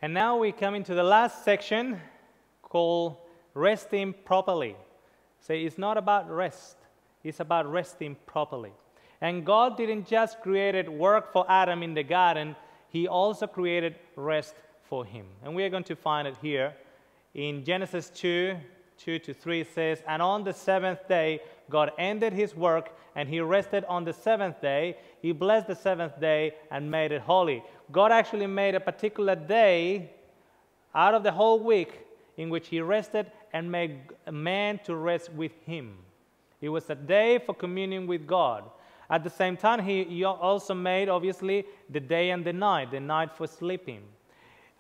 And now we come into the last section called resting properly. So it's not about rest, it's about resting properly. And God didn't just create work for Adam in the garden, He also created rest for him. And we are going to find it here. In Genesis 2:2-3 it says, "And on the seventh day God ended His work, and He rested on the seventh day. He blessed the seventh day and made it holy." God actually made a particular day out of the whole week in which He rested and made a man to rest with Him. It was a day for communion with God. At the same time, He also made, obviously, the day and the night for sleeping.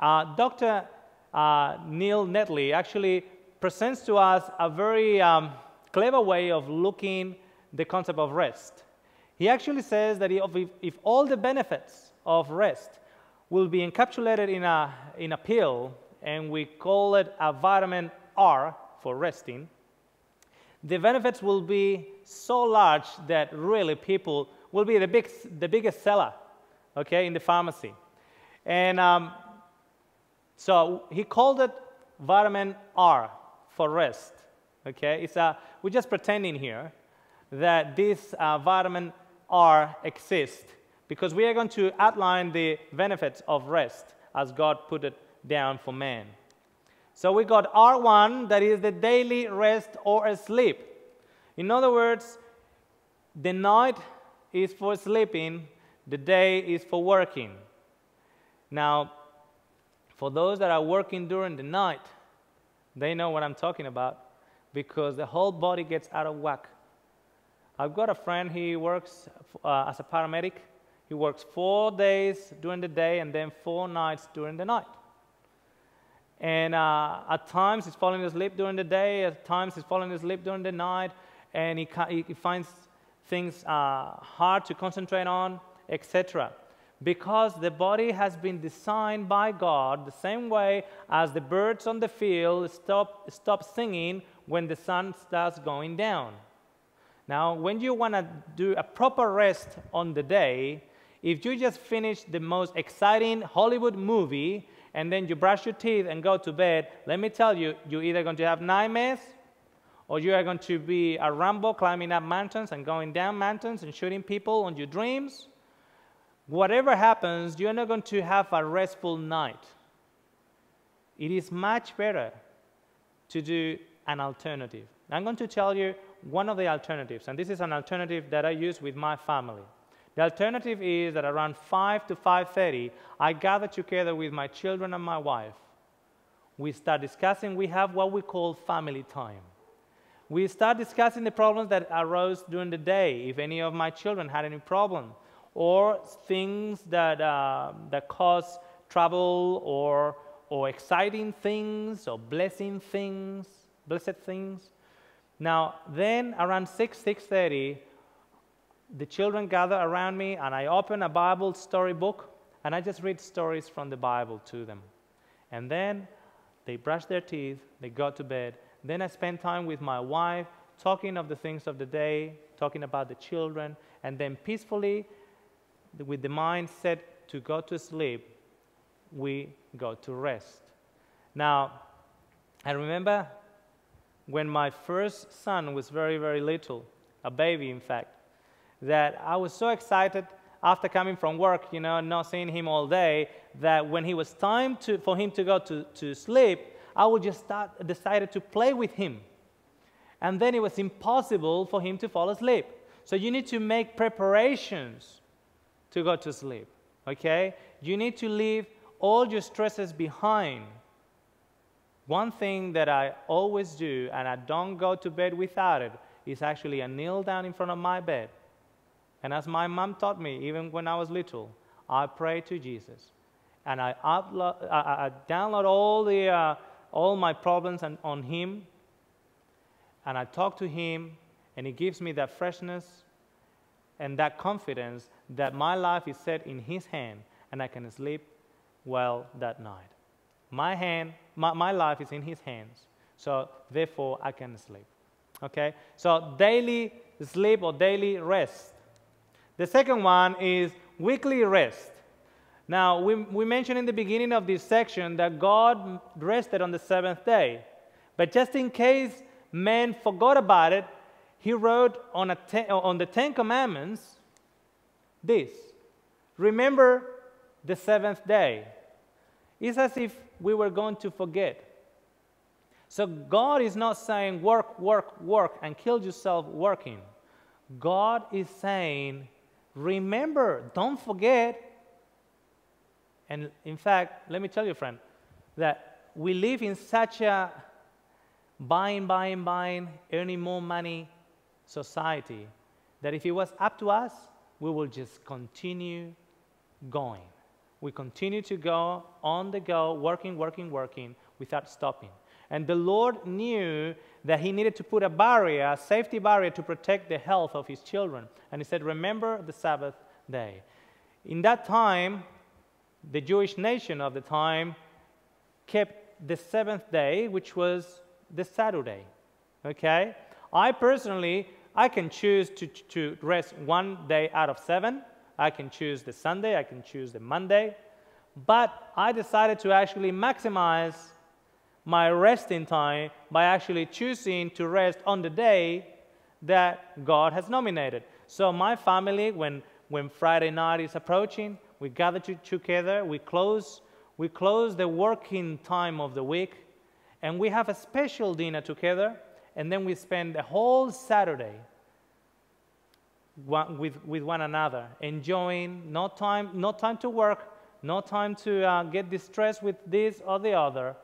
Dr. Neil Netley actually presents to us a very clever way of looking the concept of rest. He actually says that if all the benefits of rest will be encapsulated in a pill, and we call it a vitamin R for resting, the benefits will be so large that really people will be the biggest seller, okay, in the pharmacy. And so he called it vitamin R for rest, okay. We're just pretending here that this vitamin R exists, because we are going to outline the benefits of rest as God put it down for man. So we got R1, that is the daily rest or sleep. In other words, the night is for sleeping, the day is for working. Now, for those that are working during the night, they know what I'm talking about, because the whole body gets out of whack. I've got a friend, he works as a paramedic. He works 4 days during the day and then 4 nights during the night. And at times he's falling asleep during the day, at times he's falling asleep during the night, and he finds things hard to concentrate on, etc. Because the body has been designed by God the same way as the birds on the field stop singing when the sun starts going down. Now, when you want to do a proper rest on the day, if you just finish the most exciting Hollywood movie and then you brush your teeth and go to bed, let me tell you, you're either going to have nightmares, or you are going to be a Rambo climbing up mountains and going down mountains and shooting people on your dreams. Whatever happens, you're not going to have a restful night. It is much better to do an alternative. I'm going to tell you one of the alternatives, and this is an alternative that I use with my family. The alternative is that around 5 to 5:30, I gather together with my children and my wife. We start discussing, we have what we call family time. We start discussing the problems that arose during the day, if any of my children had any problem, or things that cause trouble, or exciting things, or blessed things. Now, then around 6:30, the children gather around me, and I open a Bible storybook, and I just read stories from the Bible to them. And then they brush their teeth, they go to bed. Then I spend time with my wife, talking of the things of the day, talking about the children, and then peacefully, with the mind set to go to sleep, we go to rest. Now, I remember when my first son was very, very little, a baby in fact, that I was so excited after coming from work, not seeing him all day, that when it was time for him to go to sleep, I would just decided to play with him. And then it was impossible for him to fall asleep. So you need to make preparations to go to sleep, okay? You need to leave all your stresses behind. One thing that I always do, and I don't go to bed without it, is actually I kneel down in front of my bed. And as my mom taught me, even when I was little, I pray to Jesus. And I download all my problems on Him. And I talk to Him, and He gives me that freshness and that confidence that my life is set in His hand, and I can sleep well that night. My life is in His hands, so therefore I can sleep. Okay? So daily sleep or daily rest. The second one is weekly rest. Now, we mentioned in the beginning of this section that God rested on the seventh day. But just in case man forgot about it, he wrote on the Ten Commandments this: remember the seventh day. It's as if we were going to forget. So God is not saying work, work, work, and kill yourself working. God is saying, remember, don't forget. And in fact, let me tell you, friend, that we live in such a buying, earning more money society that if it was up to us, we will just continue going. We continue to go on the go, working without stopping. And the Lord knew that he needed to put a barrier, a safety barrier, to protect the health of his children. And he said, remember the Sabbath day. In that time, the Jewish nation of the time kept the seventh day, which was the Saturday. Okay? I personally, I can choose to rest one day out of 7. I can choose the Sunday, I can choose the Monday. But I decided to actually maximize my resting time by actually choosing to rest on the day that God has nominated. So my family, when Friday night is approaching, we gather together, we close the working time of the week, and we have a special dinner together, and then we spend the whole Saturday with one another, enjoying, no time to work, no time to get distressed with this or the other.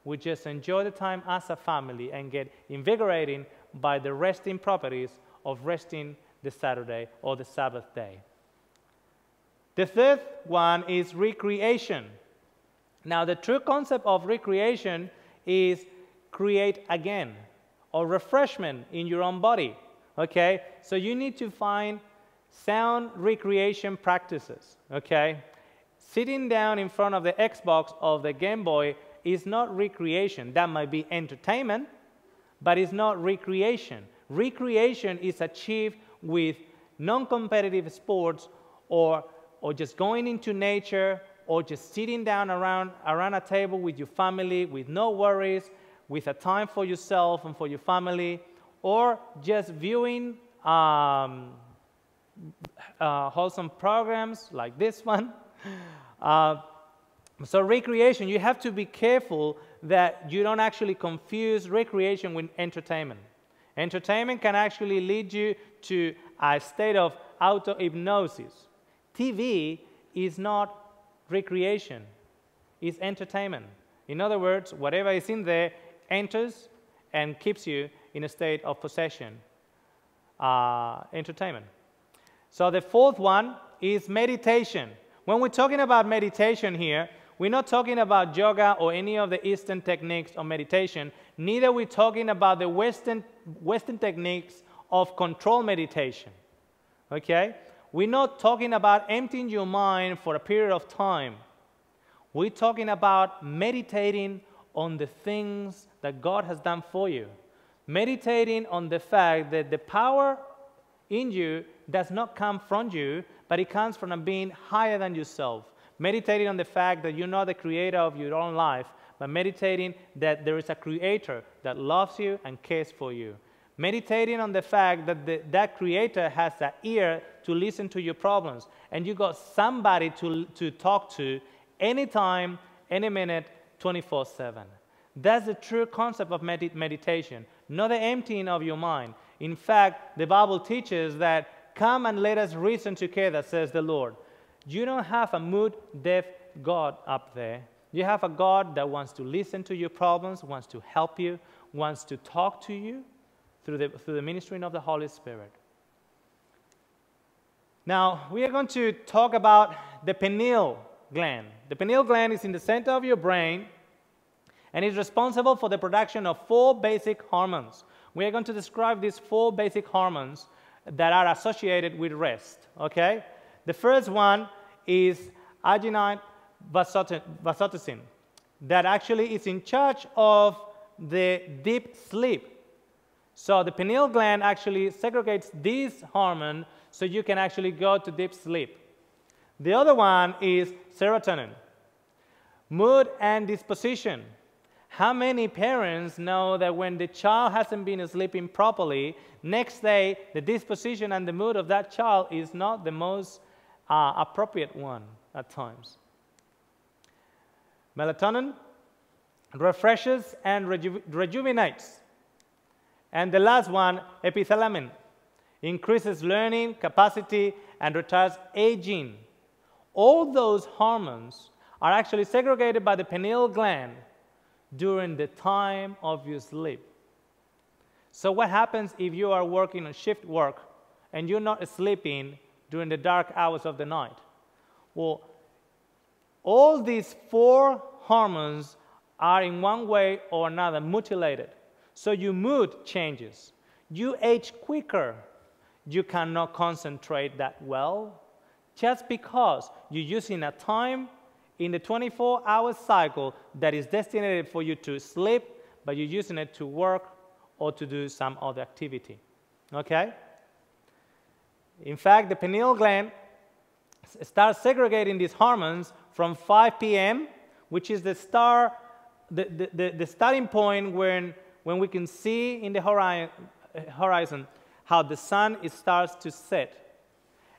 We just enjoy the time as a family and get invigorating by the resting properties of resting the Saturday or the Sabbath day. The third one is recreation. Now, the true concept of recreation is create again, or refreshment in your own body. Okay? So you need to find sound recreation practices. Okay? Sitting down in front of the Xbox or the Game Boy is not recreation. That might be entertainment, but it's not recreation. Recreation is achieved with non-competitive sports or just going into nature, or just sitting down around a table with your family with no worries, with a time for yourself and for your family, or just viewing wholesome programs like this one. So recreation, you have to be careful that you don't actually confuse recreation with entertainment. Entertainment can actually lead you to a state of auto-hypnosis. TV is not recreation, it's entertainment. In other words, whatever is in there enters and keeps you in a state of possession, entertainment. So the fourth one is meditation. When we're talking about meditation here, we're not talking about yoga or any of the Eastern techniques of meditation. Neither are we talking about the Western techniques of control meditation. Okay? We're not talking about emptying your mind for a period of time. We're talking about meditating on the things that God has done for you. Meditating on the fact that the power in you does not come from you, but it comes from a being higher than yourself. Meditating on the fact that you're not the creator of your own life, but meditating that there is a creator that loves you and cares for you. Meditating on the fact that that creator has an ear to listen to your problems, and you got somebody to talk to anytime, any minute, 24/7. That's the true concept of meditation, not the emptying of your mind. In fact, the Bible teaches that, come and let us reason together, says the Lord. You don't have a mood-deaf God up there. You have a God that wants to listen to your problems, wants to help you, wants to talk to you through the ministering of the Holy Spirit. Now, we are going to talk about the pineal gland. The pineal gland is in the center of your brain and is responsible for the production of 4 basic hormones. We are going to describe these 4 basic hormones that are associated with rest. Okay? The first one is arginine vasopressin, that actually is in charge of the deep sleep. So the pineal gland actually segregates this hormone so you can actually go to deep sleep. The other one is serotonin. Mood and disposition. How many parents know that when the child hasn't been sleeping properly, next day the disposition and the mood of that child is not the most appropriate one at times? Melatonin refreshes and rejuvenates. And the last one, epithylamine, increases learning capacity and retards aging. All those hormones are actually segregated by the pineal gland during the time of your sleep. So what happens if you are working on shift work and you're not sleeping during the dark hours of the night? Well, all these 4 hormones are in one way or another mutilated. So your mood changes. You age quicker. You cannot concentrate that well just because you're using a time in the 24-hour cycle that is destined for you to sleep, but you're using it to work or to do some other activity. Okay? In fact, the pineal gland starts segregating these hormones from 5 p.m., which is the starting point when we can see in the horizon how the sun starts to set.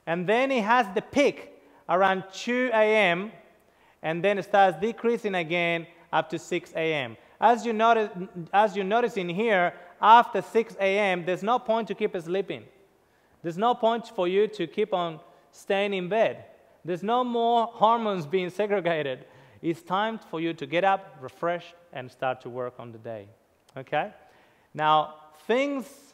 And then it has the peak around 2 a.m., and then it starts decreasing again up to 6 a.m. As you notice in here, after 6 a.m., there's no point to keep sleeping. There's no point for you to keep on staying in bed. There's no more hormones being segregated. It's time for you to get up, refresh, and start to work on the day. Okay? Now, things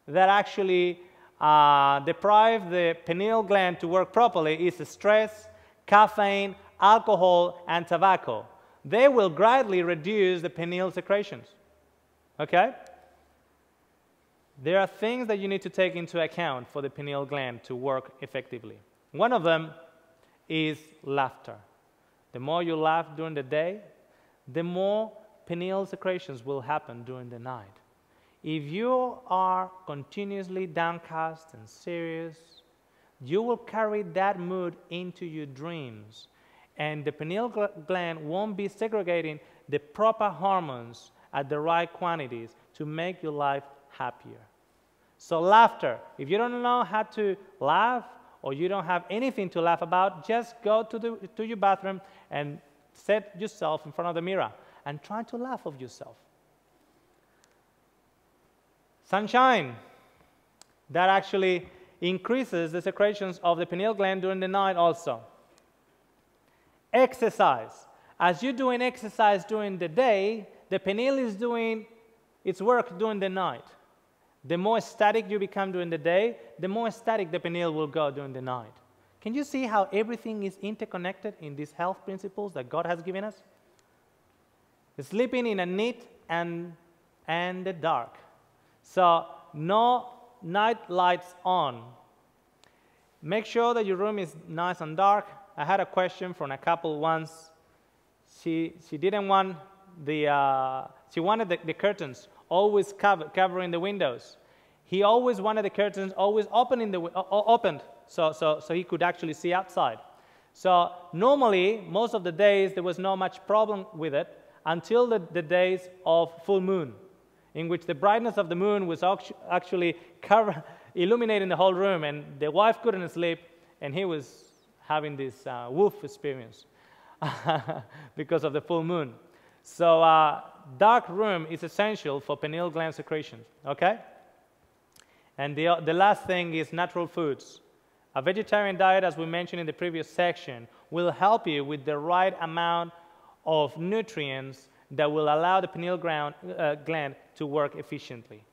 that actually deprive the pineal gland to work properly is stress, caffeine, alcohol, and tobacco. They will greatly reduce the pineal secretions. Okay? There are things that you need to take into account for the pineal gland to work effectively. One of them is laughter. The more you laugh during the day, the more pineal secretions will happen during the night. If you are continuously downcast and serious, you will carry that mood into your dreams, and the pineal gland won't be segregating the proper hormones at the right quantities to make your life happier. So laughter, if you don't know how to laugh or you don't have anything to laugh about, just go to your bathroom and set yourself in front of the mirror and try to laugh of yourself. Sunshine, that actually increases the secretions of the pineal gland during the night also. Exercise. As you're doing exercise during the day, the pineal is doing its work during the night. The more static you become during the day, the more static the pineal will go during the night. Can you see how everything is interconnected in these health principles that God has given us? Sleeping in a neat and the dark. So no night lights on. Make sure that your room is nice and dark. I had a question from a couple once. She didn't want she wanted the curtains always covering the windows. He always wanted the curtains always opened so he could actually see outside. So normally, most of the days, there was no much problem with it until the days of full moon, in which the brightness of the moon was actually illuminating the whole room, and the wife couldn't sleep, and he was having this wolf experience because of the full moon. So dark room is essential for pineal gland secretions, okay? And the last thing is natural foods. A vegetarian diet, as we mentioned in the previous section, will help you with the right amount of nutrients that will allow the pineal gland to work efficiently.